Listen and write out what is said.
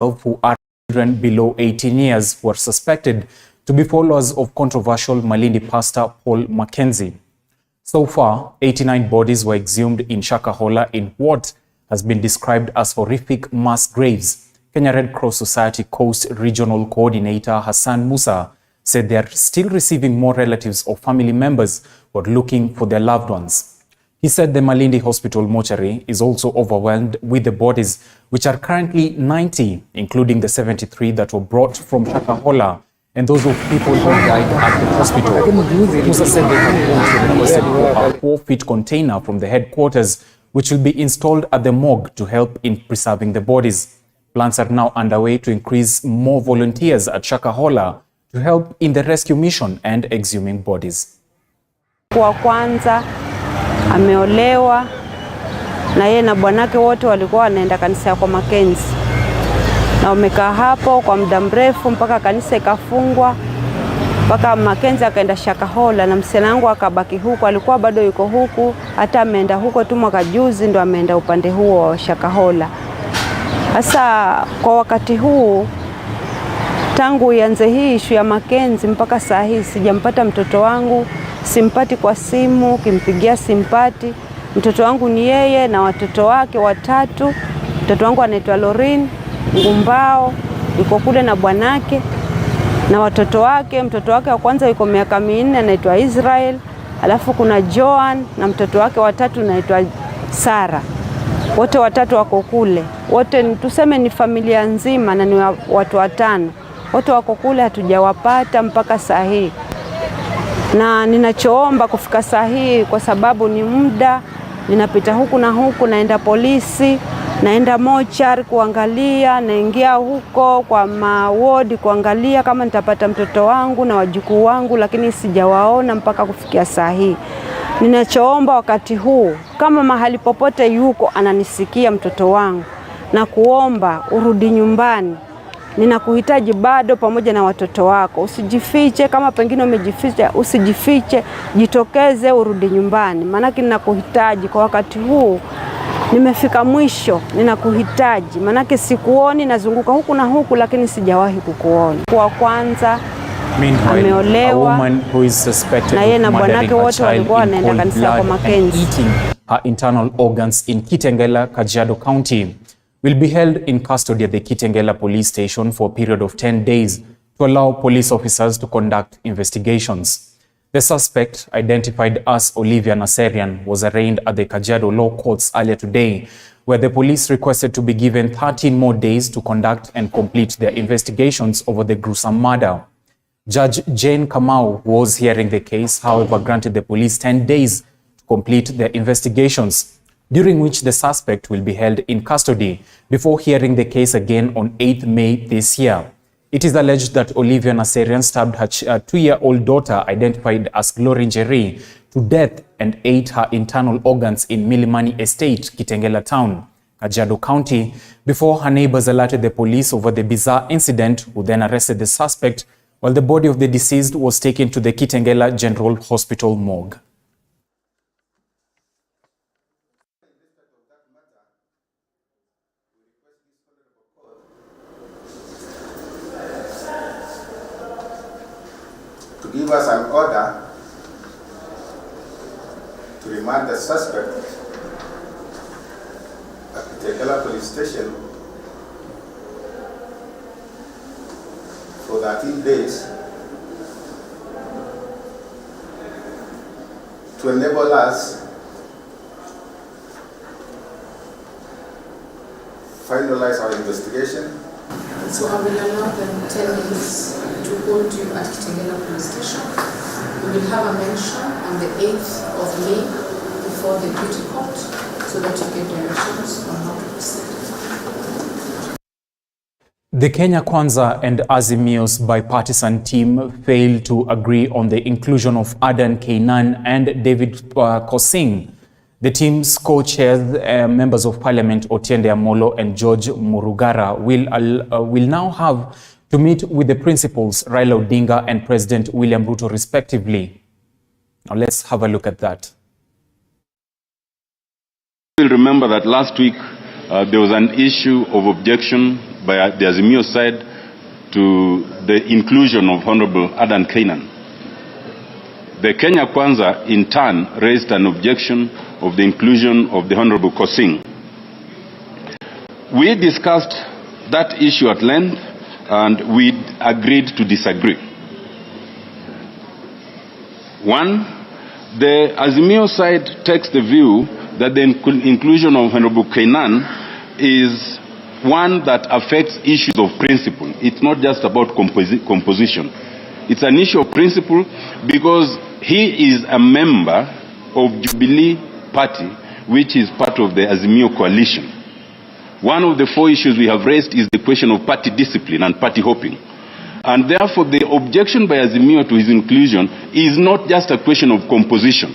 who are children below 18 years who are suspected to be followers of controversial Malindi pastor Paul Mackenzie. So far, 89 bodies were exhumed in Shakahola in what has been described as horrific mass graves. Kenya Red Cross Society Coast Regional Coordinator Hassan Musa said they are still receiving more relatives or family members who are looking for their loved ones. He said the Malindi Hospital mortuary is also overwhelmed with the bodies, which are currently 90, including the 73 that were brought from Shakahola and those of people who died at the hospital. Musa said they have also requested for a 4-feet container from the headquarters, which will be installed at the morgue to help in preserving the bodies. Plans are now underway to increase more volunteers at Shakahola to help in the rescue mission and exhuming bodies. Kwa kwanza ameolewa na yeye na bwanake wote walikuwa wanaenda kanisa kwa Mackenzie, na wamekaa hapo kwa muda mrefu mpaka kanisa ikafungwa, mpaka Mackenzie akaenda Shakahola na msichana wangu akabaki huko. Alikuwa bado yuko huku, hata ameenda huko tu mwaka juzi ndo ameenda upande huo wa Shakahola. Sasa kwa wakati huu tangu ianze hii issue ya Mackenzie mpaka saa hii sijampata mtoto wangu. Simpati kwa simu, kimpigia simpati. Mtoto wangu ni yeye na watoto wake watatu. Mtoto wangu anaitwa Lorin Ngumbao, yuko kule na bwanake na watoto wake. Mtoto wake wa kwanza yuko miaka 4 anaitwa Israel. Alafu kuna Joan na mtoto wake watatu anaitwa Sara. Wote watatu wako kule. Wote tuseme ni familia nzima na ni watu 5. Wote wako kule, hatujawapata mpaka saa hii. Na ninachoomba kufika saa hii, kwa sababu ni muda ninapita huku na huku, naenda polisi, naenda mochari kuangalia, naingia huko kwa mawodi kuangalia kama nitapata mtoto wangu na wajukuu wangu, lakini sijawaona mpaka kufikia saa hii. Ninachoomba wakati huu, kama mahali popote yuko ananisikia mtoto wangu, na kuomba urudi nyumbani. Ninakuhitaji bado pamoja na watoto wako. Usijifiche, kama pengine umejificha, usijifiche, jitokeze urudi nyumbani. Maanake ninakuhitaji kwa wakati huu. Nimefika mwisho, ninakuhitaji. Maanake sikuoni, nazunguka huku na huku lakini sijawahi kukuona. Kwa kwanza ameolewa na yeye na bwanake wote walikuwa wanaenda kanisa kwa Mackenzie. Her internal organs in Kitengela, Kajiado County will be held in custody at the Kitengela police station for a period of 10 days to allow police officers to conduct investigations. The suspect, identified as Olivia Naserian, was arraigned at the Kajiado Law Courts earlier today, where the police requested to be given 13 more days to conduct and complete their investigations over the gruesome murder. Judge Jane Kamau, who was hearing the case, however, granted the police 10 days to complete their investigations, during which the suspect will be held in custody before hearing the case again on 8th May this year. It is alleged that Olivia Naserian stabbed her 2-year-old daughter, identified as Glory Njeri, to death and ate her internal organs in Milimani Estate, Kitengela Town, Kajiado County, before her neighbors alerted the police over the bizarre incident, who then arrested the suspect, while the body of the deceased was taken to the Kitengela General Hospital morgue. To give us an order to remand the suspect at the Kitengela police station for 13 days to enable us finalize our investigation. So I will allow them 10 days to hold you at Kitengela police station. We will have a mention on the 8th of May before the duty court so that you get directions on how to proceed. The Kenya Kwanza and Azimio's bipartisan team failed to agree on the inclusion of Adan Keynan and David Kosing. The team's co-chairs, members of Parliament Otiende Amolo and George Murugara, will now have to meet with the principals Raila Odinga and President William Ruto respectively. Now let's have a look at that. You'll remember that last week there was an issue of objection by the Azimio side to the inclusion of Honorable Adan Kainan. The Kenya Kwanza, in turn, raised an objection of the inclusion of the Honorable Kosing. We discussed that issue at length, and we agreed to disagree. One, the Azimio side takes the view that the inclusion of Honorable Kainan is one that affects issues of principle. It's not just about composition. It's an issue of principle because he is a member of Jubilee Party, which is part of the Azimio coalition. One of the 4 issues we have raised is the question of party discipline and party hopping. And therefore, the objection by Azimio to his inclusion is not just a question of composition.